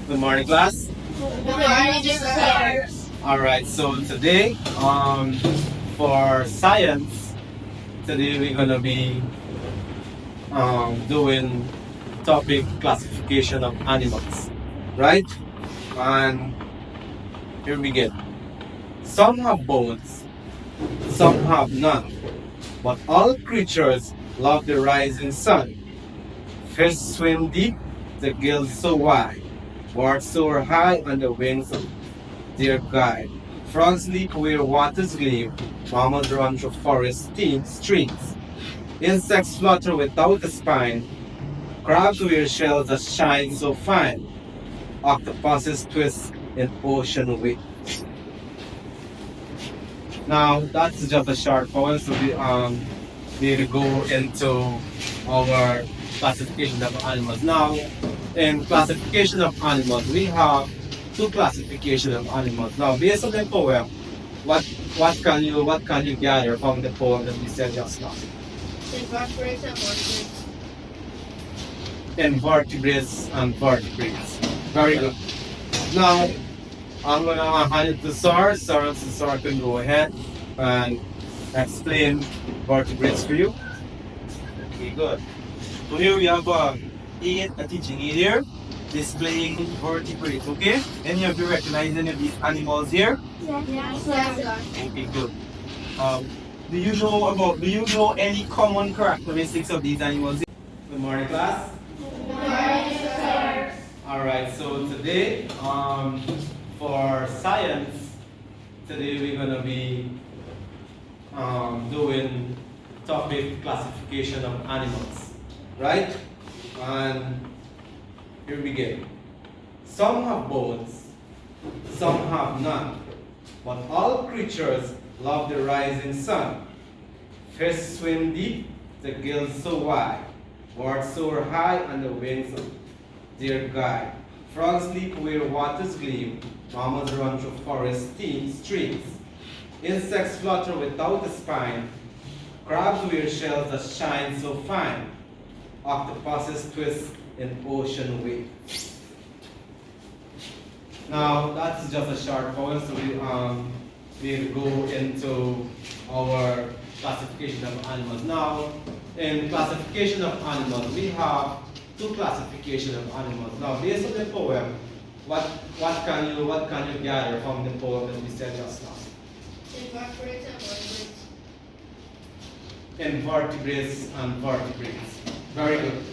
Good morning, class. Good morning, sir. All right. So today, for science, today we're gonna be doing topic classification of animals, right? And here we get. Some have bones, some have none, but all creatures love the rising sun. Fish swim deep, the gills so wide, birds soar high on the wings of their guide. Frogs leap where waters gleam, mammals run through forest streams. Insects flutter without a spine, crabs wear shells that shine so fine. Octopuses twist in ocean waves. Now that's just a short poem, so we will go into our classification of animals. Now, in classification of animals, we have two classification of animals. Now, based on the poem, what what can you gather from the poem that we said just now? Invertebrates and vertebrates. Invertebrates and vertebrates. Very good. Now, I'm gonna hand it to Sar. Sar can go ahead and explain vertebrates for you. Okay, good. So here we have a teaching aid here displaying vertebrates, okay? Any of you recognize any of these animals here? Yes, sir. Okay, good. Um, do you know any common characteristics of these animals? Good morning, class. Good morning, sir. All right. So today, for science, today we're gonna be doing topic classification of animals, right? And here we go. Some have bones, some have none, but all creatures love the rising sun. Fish swim deep, the gills so wide, birds soar high on the wings of their guide. Frogs leap where waters gleam, mammals run through forest streams. Insects flutter without a spine, crabs wear shells that shine so fine. Octopuses twist in ocean waves. Now that's just a short poem, so we'll go into our classification of animals. Now, in classification of animals, we have two classification of animals. Now, based on the poem, what can you gather from the poem that we said just now? Invertebrates and vertebrates. Invertebrates and vertebrates. Very good.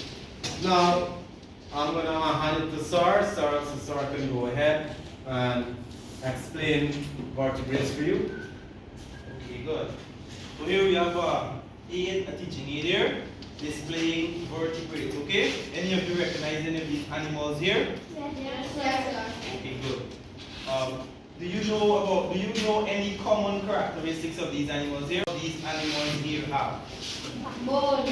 Now, I'm going to hand it to Sar. Sar can go ahead and explain vertebrates for you. Okay, good. So here we have a teaching aid here displaying vertebrates, okay? Any of you recognize any of these animals here? Yes, sir. Okay, good. Do you know any common characteristics of these animals here? These animals here have. What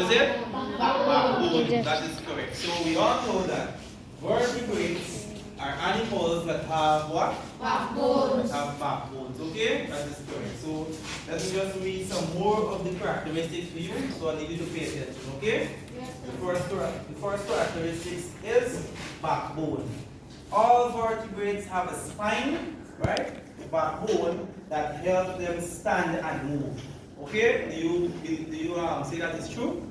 is it? Backbone. That is correct. So we all know that vertebrates are animals that have what? Backbones. That have backbones. Okay? That is correct. So let me just read some more of the characteristics for you. So I need you to pay attention. Okay? Yes, The first characteristics is backbone. All vertebrates have a spine, right? A backbone that helps them stand and move. Okay? Do you say that is true?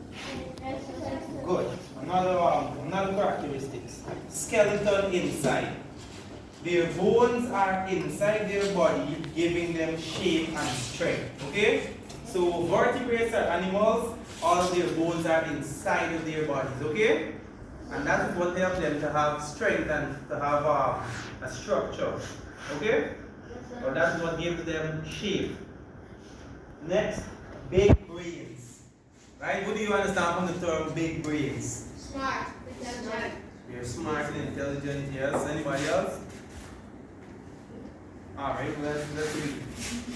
sir. Good. Another characteristics. Skeleton inside. Their bones are inside their body, giving them shape and strength. Okay? So vertebrates are animals, all of their bones are inside of their bodies. Okay? And that is what helps them to have strength and to have a structure. Okay? So that is what gives them shape. Next, big brains. Right? What do you understand from the term big brains? Smart. Intelligent. You're smart and intelligent, yes. Anybody else? Alright, let's read.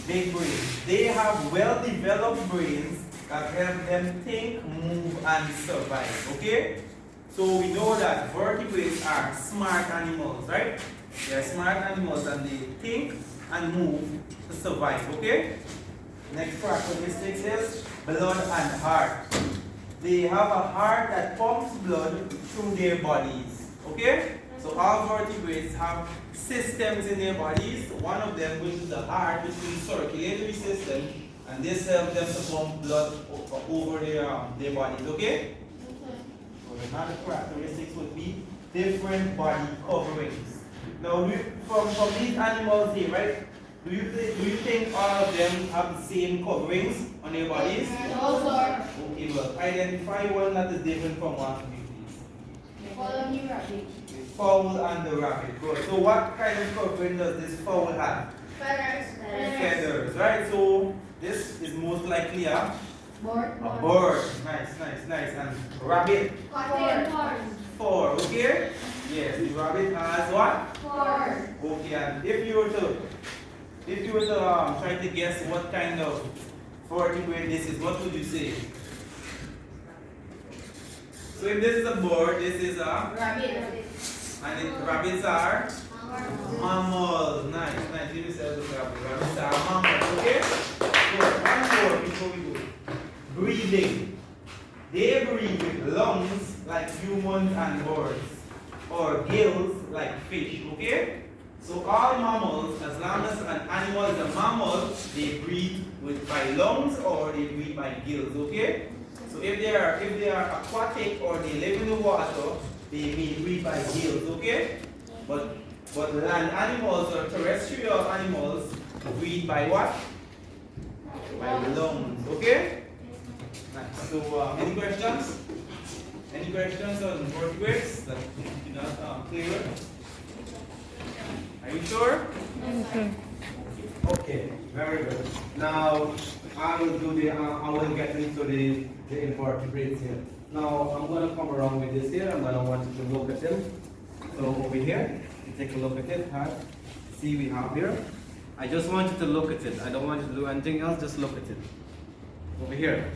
Big brains. They have well-developed brains that help them think, move, and survive. Okay? So we know that vertebrates are smart animals, right? They are smart animals and they think and move to survive. Okay? Next characteristics is blood and heart. They have a heart that pumps blood through their bodies. Okay? So all vertebrates have systems in their bodies. One of them, which is the heart, which is the circulatory system, and this helps them to pump blood over their bodies. Okay? So another characteristics would be different body coverings. Now, from these animals here, right? Do you think all of them have the same coverings on their bodies? No, sir. Okay, well, identify one that is different from one of you, please. Follow me, rabbit. The fowl and the rabbit. Good. So what kind of covering does this fowl have? Feathers. Feathers, right? So this is most likely a Bird. bird. Nice. And rabbit, Cotton. four, okay? Yes, the rabbit has what? Four. Okay, and if you were to try to guess what kind of vertebrate this is, what would you say? So if this is a bird, this is a, Rabbit. and the rabbits are mammals. Nice. Give yourself the clap. Rabbits are mammals, okay? Good. One more before we go. Breathing. They breathe with lungs like humans and birds, or gills like fish, okay? So all mammals, as long as an animal is a mammal, they breathe by lungs or they breathe by gills, okay? So if they are aquatic or they live in the water, they may breathe by gills, okay? But land animals or terrestrial animals breathe by what? By lungs, okay? Nice. So any questions? Any questions on vertebrates that you're not clear with? Are you sure? Okay, very good. Now I will get into the invertebrates here. Now I'm gonna come around with this here. I'm gonna want you to look at them. So over here, you take a look at it. Huh? See we have here. I just want you to look at it. I don't want you to do anything else. Just look at it. Over here.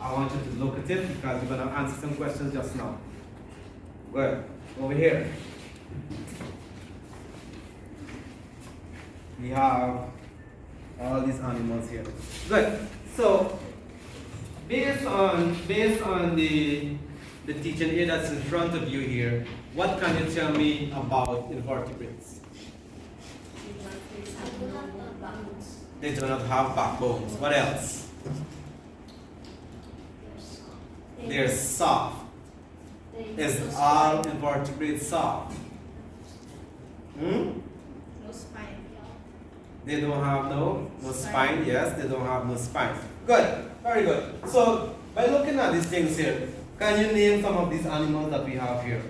I want you to look at it because we're gonna answer some questions just now. Good. Over here. We have all these animals here. Good. So based on the teaching aid that's in front of you here, what can you tell me about invertebrates? They do not have backbones. What else? They're soft. Is all invertebrates soft? No spine. They don't have no spine. Yes, they don't have no spine. Good, very good. So by looking at these things here, can you name some of these animals that we have here,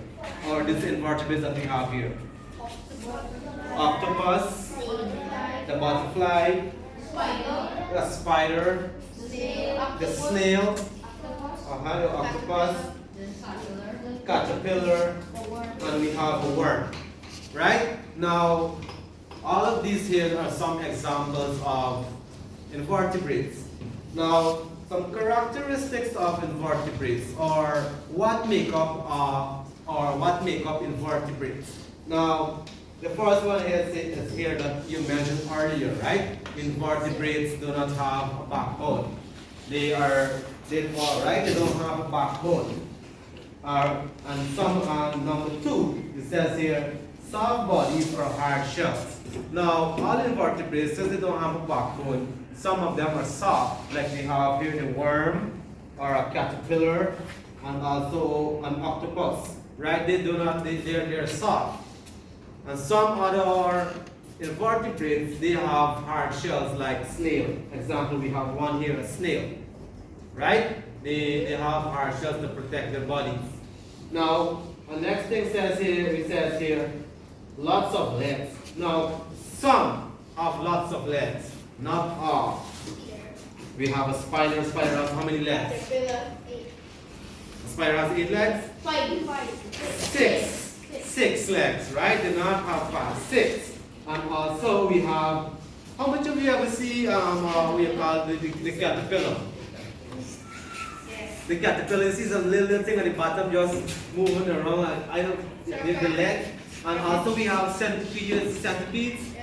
or these invertebrates that we have here? Octopus, the butterfly, the spider, the snail, the octopus, caterpillar, and we have a worm. Right? Now, all of these here are some examples of invertebrates. Now, some characteristics of invertebrates, or what make up invertebrates. Now, the first one is here that you mentioned earlier, right? Invertebrates do not have a backbone. They fall, right? They don't have a backbone. And some number two, it says here, soft bodies or hard shells. Now, all invertebrates, since they don't have a backbone, some of them are soft, like we have here the worm or a caterpillar, and also an octopus, right? They're soft. And some other invertebrates, they have hard shells like snail. Example, we have one here, a snail, right? They have hard shells to protect their bodies. Now, the next thing it says here, lots of legs. Now, some have lots of legs, not all. We have a spider. Spider has how many legs? A spider has 8 legs? 6 legs, right? They not have 5, 6. And also we have, how much of you ever see what you call the caterpillar? The caterpillar, you see some little thing at the bottom just moving around, the leg. And also we have centipedes.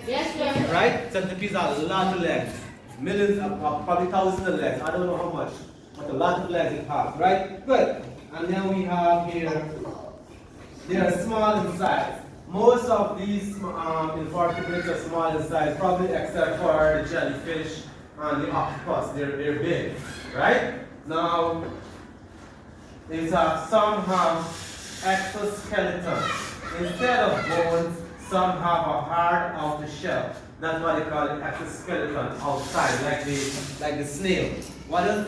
Yes, sir. Right? Centipedes are a lot of legs. Millions, probably thousands of legs. I don't know how much, but a lot of legs it has, right? Good. And then we have here They are small in size. Most of these invertebrates are small in size, probably except for the jellyfish and the octopus. They're big, right? Now, some have exoskeleton. Instead of bones, some have a hard outer shell. That's why they call it exoskeleton outside, like the snail. What else?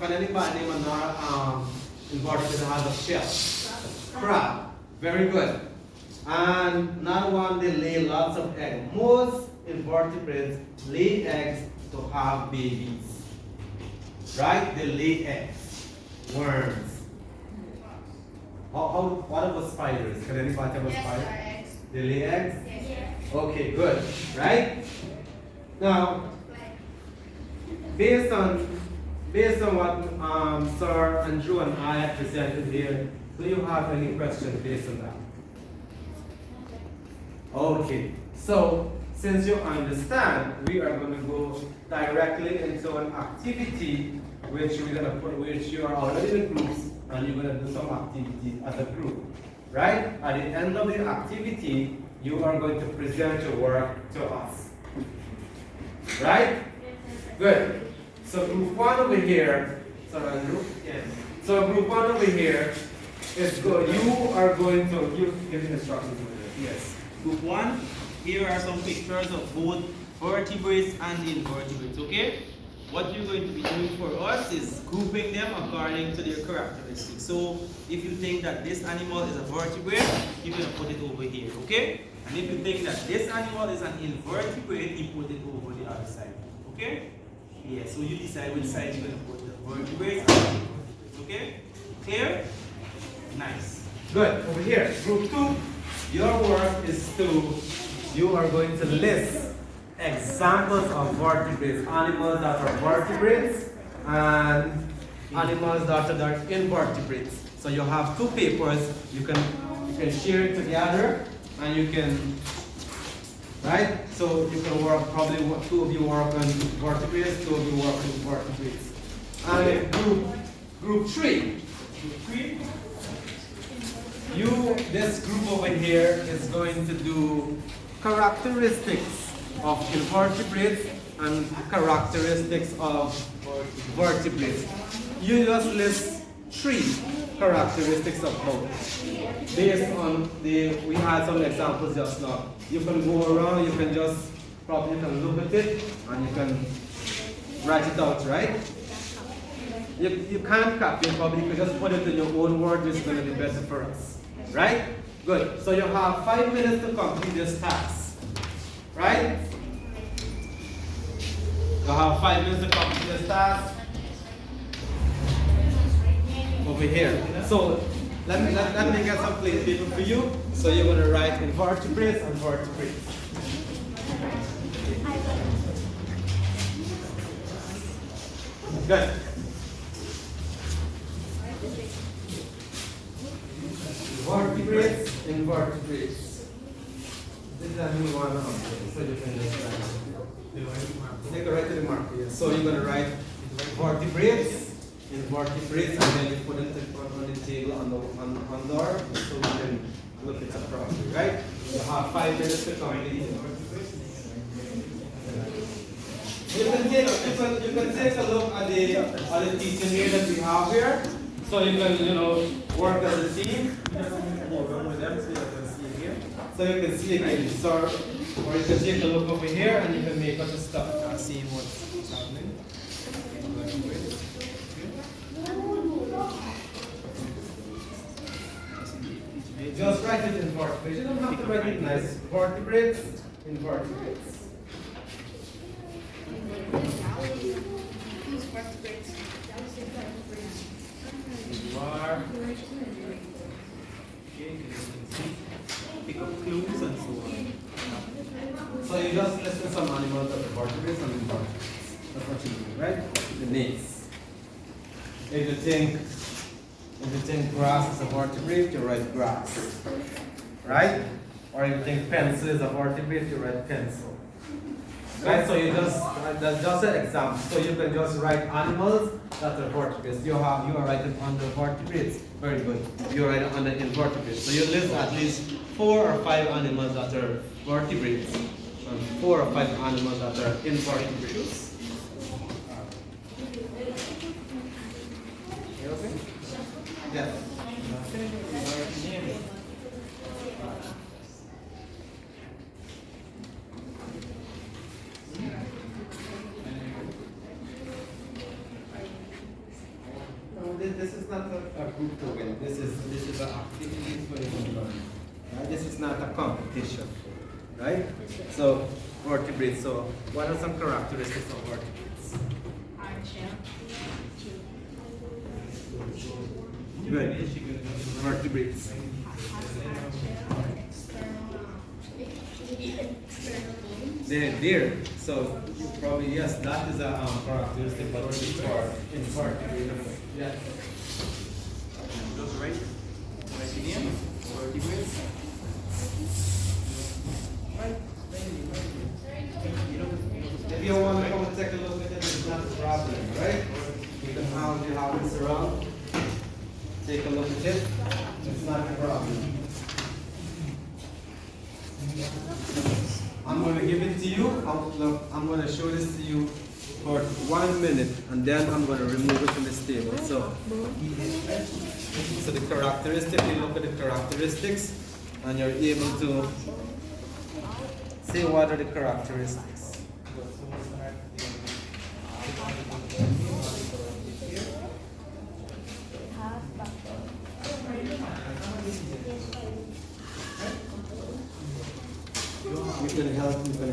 Can anybody name another invertebrate that has a shell? Crab. Very good. And another one, they lay lots of eggs. Most invertebrates lay eggs to have babies. Right? They lay eggs. Worms. What about spiders? Can anybody tell me Yes, spiders? sir, eggs. They lay eggs? Yes. Okay, good. Right? Now, based on what Sir Andrew and I have presented here, do you have any questions based on that? Okay. So, since you understand, we are going to go directly into an activity which you are already in groups, and you're going to do some activities as a group. Right? At the end of the activity, you are going to present your work to us. Right? Good. So group one over here, sorry Andrew? Yes. So group one over here is good. You are going to give instructions over there. Yes. Group 1, here are some pictures of both vertebrates and invertebrates, okay? What you're going to be doing for us is grouping them according to their characteristics. So if you think that this animal is a vertebrate, you're going to put it over here, okay? And if you think that this animal is an invertebrate, you put it over the other side, okay? Yeah, so you decide which side you're going to put the vertebrates and the invertebrates, okay? Clear? Nice. Good. Over here, group 2, your work is you are going to list examples of vertebrates, animals that are vertebrates and animals that are invertebrates. So you have 2 papers, you can share it together and you can, right? So you can work, probably 2 of you work on vertebrates, 2 of you work on vertebrates. And group 3, this group over here is going to do characteristics of invertebrates and characteristics of vertebrates. You just list 3 characteristics of both. Based on we had some examples just now. You can go around, you can just probably look at it and you can write it out, right? You can't copy it, probably you can just put it in your own words, which is going to be better for us. Right? Good. So you have 5 minutes to complete this task. Right? You have 5 minutes to complete this task. Over here. So let me get some plain paper for you. So you're going to write invertebrates and vertebrates. Good. Vertebrates, invertebrates. This is a new one, so you can just write it. You can write the marker, yes. So you're going to write vertebrates, invertebrates, and then you put it on the table on the door, so we can look it up properly, right? You have 5 minutes to complete it. You can take a look at the teaching here that we have here. So you can, work as a team. With them so you can see here. So you can see again, or you can take a look over here and you can make up the stuff and see what's happening. Just write it in vertebrates. You don't have to write it nice. Vertebrates, invertebrates. Pick up clues and so on. So you just listen some animals that are vertebrates and invertebrates. That's what you do, right? The names. If you think grass is a vertebrate, you write grass. Right? Or if you think pencil is a vertebrate, you write pencil. Right, so you just, that's just an example. So you can just write animals that are vertebrates. You are writing under vertebrates. Very good. You are writing under invertebrates. So you list at least 4 or 5 animals that are vertebrates and 4 or 5 animals that are invertebrates. You okay? Yes. No, this is not a group to win. This is an activity for you to learn. Right? This is not a competition. Right? So vertebrates. So what are some characteristics of vertebrates? Good. Vertebrates. They're there. So probably yes, that is a characteristic, but only for invertebrates. Yes. Just write it in. Vertebrates. If you want to come and take a look at it, it's not a problem, right? You can have this around. Take a look at it. It's not a problem. I'm going to give it to you. I'm going to show this to you for 1 minute, and then I'm going to remove it from this table. So the characteristics, you look at the characteristics, and you're able to say what are the characteristics. You can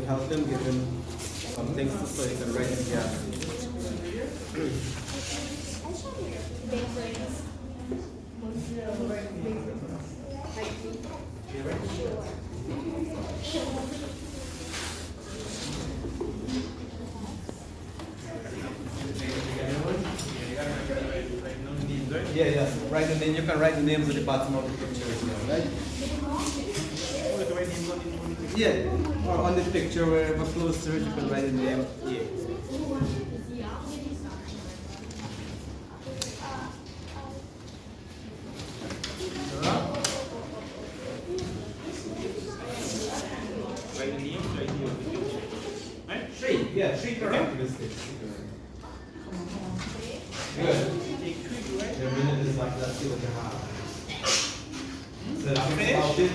help them, give them some things so you can write it down. Yeah. Write the name. You can write the names at the bottom of the picture as well, right? Yeah, or on the picture wherever close to it, you can write the name. Yeah. Write the name, write the picture. Right? 3. Yeah, 3 characteristics. Good. Take 3, right? Your minute is like that. See what you have. So that's Finish? about it.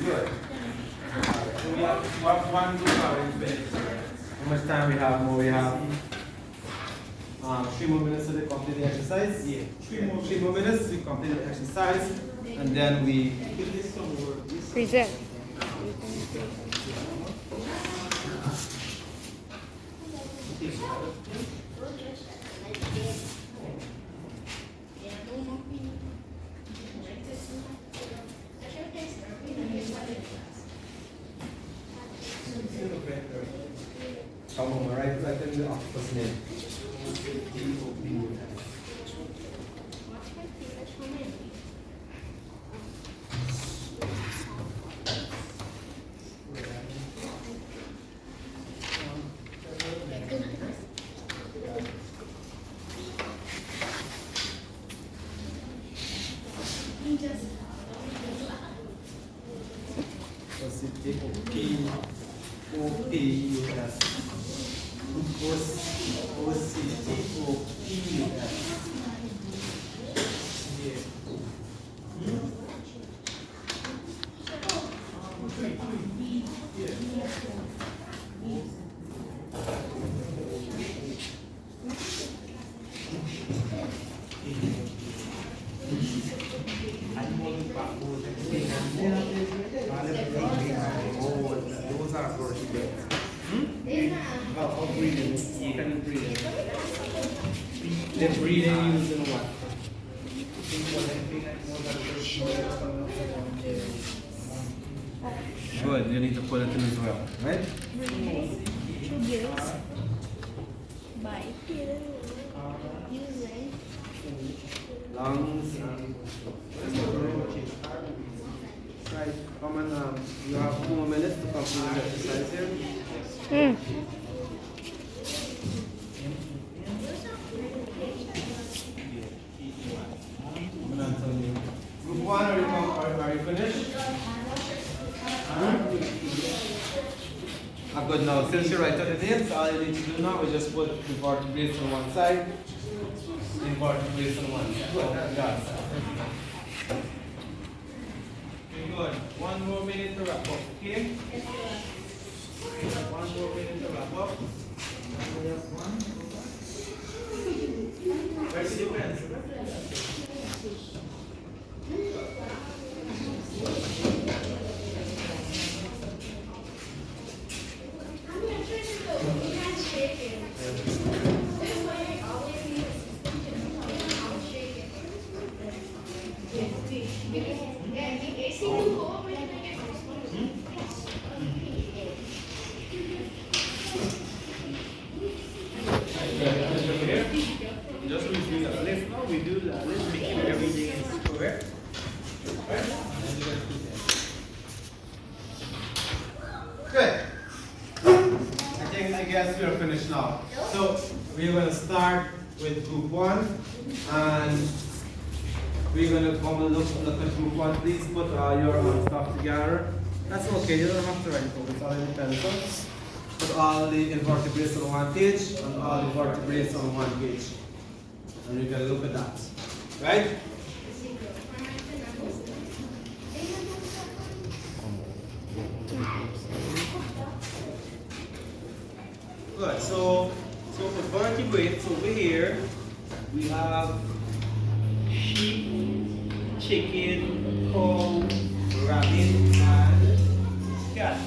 Good. So we have 1 2 hours. How much time we have more? We have 3 more minutes to complete the exercise. Yeah. 3 more minutes to complete the exercise, and then we. Present. Come on, right in the octopus name. O-P-O-P-U-S. O-C-T-O-P-U-S. Those are vertebrates. How breathing? You can breathe. They're breathing using what? Good, you need to put it in as well, right? By using lungs, and right. Come on, you have 2 more minutes to complete the exercise here. Mm. Group 1, are you finished? Good now. Since you write out the names, all you need to do now is just put invertebrates on one side, invertebrates on one side. Good, that's very good. 1 more minute to wrap up, okay? 1 more minute to wrap up. Where's the pencil? Just review that list. Now we do that. Let's make sure everything is correct. Good. I guess we are finished now. So we're going to start with group 1, and we're going to come and look at group 1. Please put your stuff together. That's okay. You don't have to write it. It's all in the pencil. Put all the invertebrates on one page and all the vertebrates on one page. And you can look at that. Right? Good. So for vertebrates over here, we have sheep, chicken, cow, rabbit, and cat.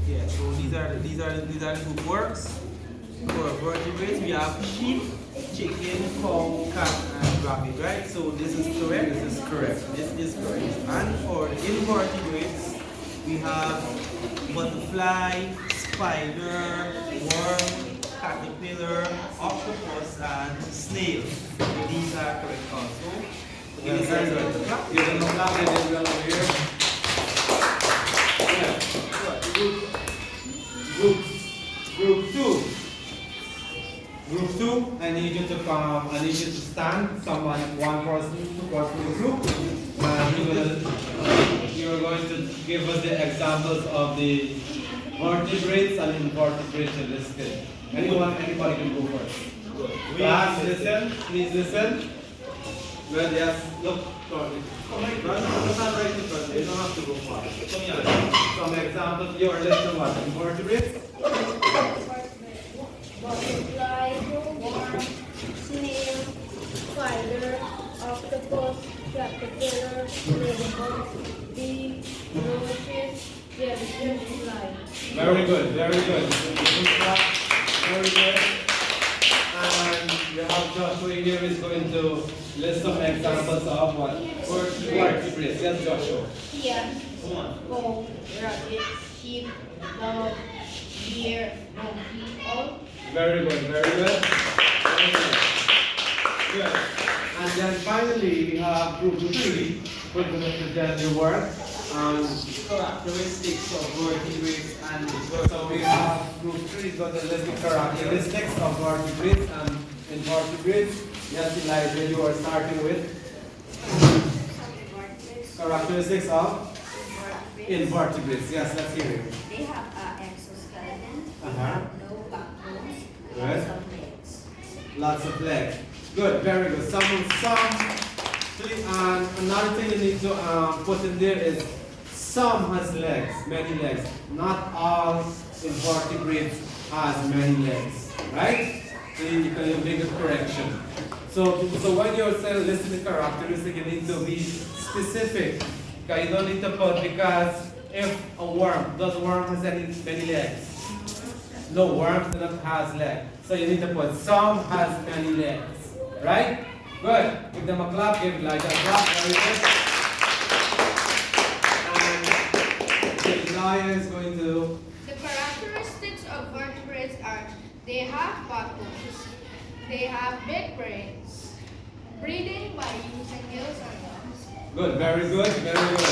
Yeah, so these are the group works. For vertebrates, we have sheep, chicken, cow, cat, and rabbit, right? So this is correct. This is correct. This is correct. And for the invertebrates, we have butterfly, spider, worm, caterpillar, octopus, and snail. So these are correct also. Give me some clap. Give them a clap and then we'll over here. Yeah. Group 2. Group 2, I need you to come, I need you to stand, someone, one person, 2 person in the group. And you're going to give us the examples of the vertebrates and invertebrates listed. Anybody can go first. Class, listen, please listen. Good, yes, look, sorry. Come on, run, not right in front, you don't have to go far. Come here. Some examples, your list of what? Invertebrates? Butterfly, worm, snail, spider, octopus, caterpillar, ladybug, bee, roaches, jellyfish, fly. Very good, very good. Very good. And we have Joshua here who is going to list some examples of what? Vertebrates. Yes, Joshua. Here, Come on. goat, rabbit, sheep, dog, deer, monkey, all. Very good, very good. Very good. Good. And then finally we have group 3, who's going to present the work and characteristics of vertebrates and so we have group 3 is going to list the characteristics of vertebrates and invertebrates. Yes, Elijah, you are starting with characteristics of invertebrates. Yes, let's hear it. They have an exoskeleton, they Uh-huh. have no backbones, Right. lots of legs. Lots of legs. Good, very good. And another thing you need to put in there is some has legs, many legs. Not all invertebrates has many legs, right? So you can make a correction. So when you're saying listening characteristic, you need to be specific. Okay, you don't need to put because if a worm, does worm has many legs? No, worms do not has legs. So you need to put some has many legs. Right? Good. Give them a clap, give Elijah a clap. Very good. And Elijah is going to The characteristics of vertebrates are they have backbones, they have big brains, breathing by using gills and lungs. Good, very good, very good.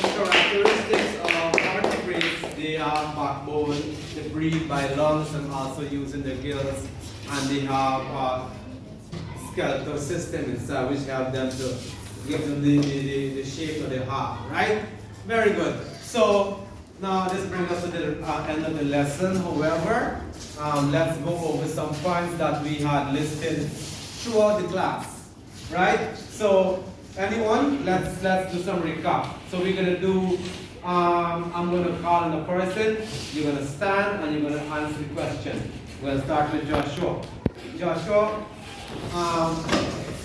Some characteristics of vertebrates, they have backbone, they breathe by lungs and also using their gills, and they have a skeletal system inside which help them to give them the shape of the heart, right? Very good. So now this brings us to the end of the lesson. However, let's go over some points that we had listed throughout the class, right? So anyone, let's do some recap. So we're gonna do. I'm gonna call on a person. You're gonna stand and you're gonna answer the question. We'll start with Joshua. Joshua,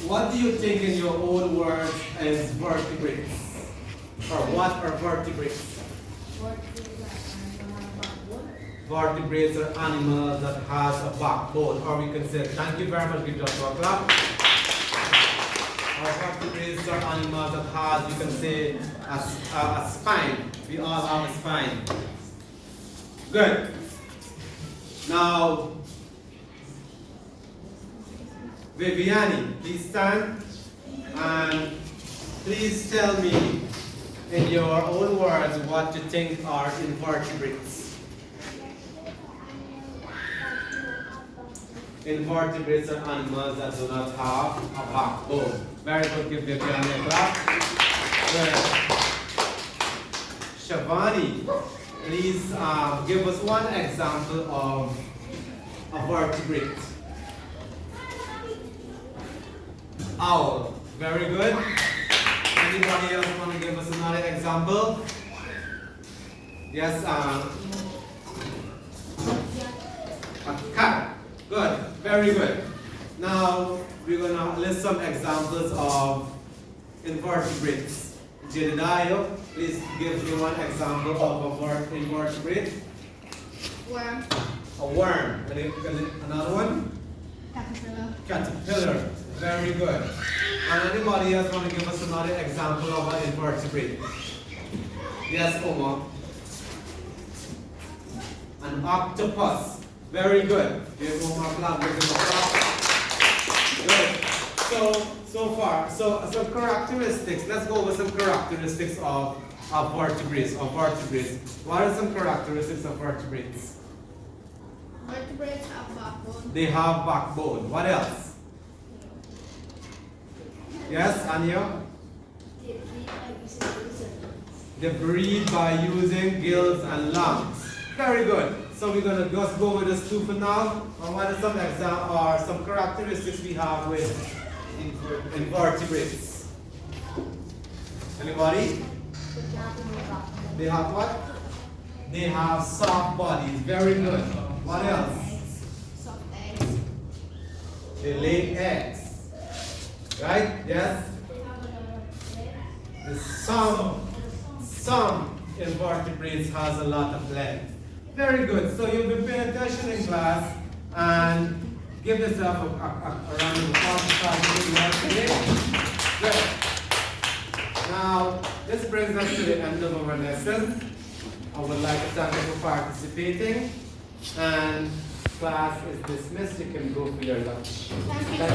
what do you think in your own words is vertebrates? Or what are vertebrates? Vertebrates are animals that has a backbone, or we can say, thank you very much, give Joshua a clap. Our vertebrates are animals that has, you can say, a spine. We all have a spine. Good. Now, Viviani, please stand and please tell me in your own words what you think are invertebrates. Invertebrates are animals that do not have a backbone. Very good, give Viviani a clap. Good. Shavani, please give us one example of a vertebrate. Owl. Very good. Anybody else want to give us another example? Yes, a cat. Good. Very good. Now we're going to list some examples of invertebrates. Jedediah, please give me one example of an invertebrate. Worm, A worm. Another one? caterpillar, Caterpillar. Very good. And anybody else want to give us another example of an invertebrate? Yes, Omar. An octopus. Very good. Give Omar a clap. Give him a clap. Good. So far, some characteristics. Let's go over some characteristics of vertebrates. What are some characteristics of vertebrates? vertebrates have backbone, They have backbone. What else? Yes, Anya? They breathe by using gills and lungs. Very good. So we're gonna just go with this two for now. And what are some characteristics we have with invertebrates? Anybody? They have what? They have soft bodies. Very good. What else? soft eggs, They lay eggs. Right? Yes? Some invertebrates has a lot of legs. Very good. So you'll be paying attention in class and give yourself a round of applause today. Good. Now, this brings us to the end of our lesson. I would like to thank you for participating. And class is dismissed. You can go for your lunch. Thank you.